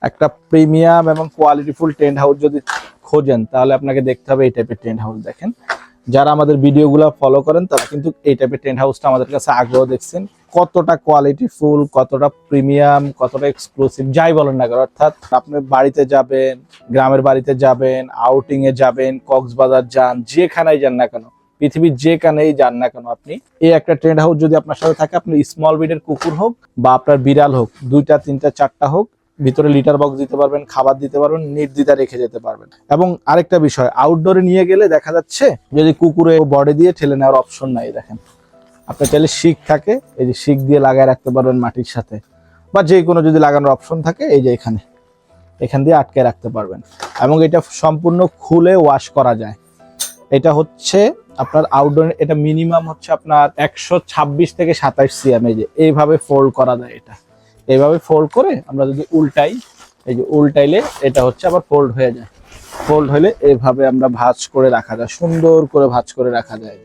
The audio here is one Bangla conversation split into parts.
একটা প্রিমিয়াম এবং কোয়ালিটিফুল টেন্ট হাউস যদি খোঁজেন তাহলে আপনাকে দেখতে হবে এই টাইপের টেন্ট হাউস। দেখেন যারা আমাদের ভিডিওগুলো ফলো করেন তারা কিন্তু এই টাইপের টেন্ট হাউসটা আমাদের কাছে আগ্রহ দেখছেন, কতটা কোয়ালিটিফুল, কতটা প্রিমিয়াম, কতটা এক্সক্লুসিভ, যাই বলেন না কেন। অর্থাৎ আপনি বাড়িতে যাবেন, গ্রামের বাড়িতে যাবেন, আউটিং এ যাবেন, কক্সবাজার যান, যেখানেই যান না কেন, পৃথিবীর যেখানেই যান না কেন, আপনি এই একটা টেন্ট হাউস যদি আপনার সাথে থাকে, আপনি স্মল ব্রিডের কুকুর হোক বা আপনার বিড়াল হোক, 2টা 3টা 4টা হোক, ভিতরে লিটার বক্স দিতে পারবেন, খাবার দিতে পারবেন, নির্দ্বিধা রেখে যেতে পারবেন। এবং আরেকটা বিষয়, আউটডোরে নিয়ে গেলে দেখা যাচ্ছে যদি কুকুরে বডি দিয়ে ঠেলে নেওয়ার অপশন নাই। দেখেন আপনি চাইলে শিক থাকে, এই যে শিক দিয়ে লাগায় রাখতে পারবেন মাটির সাথে, বা যে কোনো যদি লাগানোর অপশন থাকে এই যে এখান দিয়ে আটকে রাখতে পারবেন। এবং এটা সম্পূর্ণ খুলে ওয়াশ করা যায়। এটা হচ্ছে আপনার আউটডোর, এটা মিনিমাম হচ্ছে আপনার 126 থেকে 27 সিএম। এই যে এইভাবে ফোল্ড করা যায়, এটা এইভাবে ফোল্ড করে আমরা যদি উল্টাই, এই যে উল্টাইলে এটা হচ্ছে আবার ফোল্ড হয়ে যায়। ফোল্ড হলে এইভাবে আমরা ভাঁজ করে রাখা যায়, সুন্দর করে ভাঁজ করে রাখা যায়।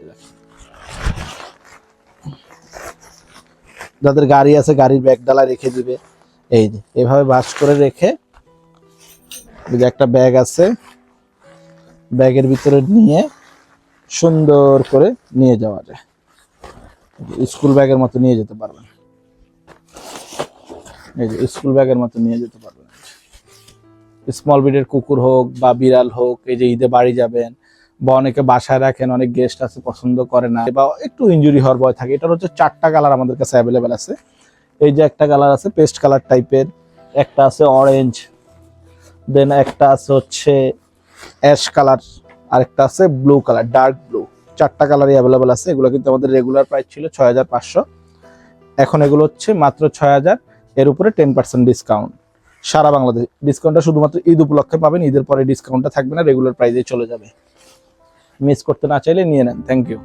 যাদের গাড়ি আছে গাড়ির ব্যাগ ডালা রেখে দিবে, এই যে এভাবে ভাঁজ করে রেখে, এই যে একটা ব্যাগ আছে, ব্যাগের ভিতরে নিয়ে সুন্দর করে নিয়ে যাওয়া যায়। স্কুল ব্যাগের মতো নিয়ে যেতে পারবেন, এই যে স্কুল ব্যাগের মতো নিয়ে যেতে পারবেন। স্মল ব্রিডের কুকুর হোক বা বিড়াল হোক, এই যে ঈদে বাড়ি যাবেন বা অনেকে বাসায় রাখেন, অনেক গেস্ট আছে পছন্দ করে না বা একটু ইনজুরি হওয়ার ভয় থাকে। এটার হচ্ছে 4টা কালার আমাদের কাছে অ্যাভেলেবেল আছে। এই যে একটা কালার আছে পেস্ট কালার টাইপের, একটা আছে অরেঞ্জ, দেন একটা আছে হচ্ছে অ্যাশ কালার, আরেকটা আছে ব্লু কালার, ডার্ক ব্লু। 4টা কালারই অ্যাভেলেবেল আছে। এগুলো কিন্তু আমাদের রেগুলার প্রাইস ছিল 6500, এখন এগুলো হচ্ছে মাত্র 6000, এর উপরে 10% ডিসকাউন্ট সারা বাংলাদেশ। ডিসকাউন্টটা শুধুমাত্র ঈদ উপলক্ষে পাবেন, ঈদের পরে ডিসকাউন্টটা থাকবে না, রেগুলার প্রাইসে চলে যাবে। মিস করতে না চাইলে নিয়ে নেন। Thank you.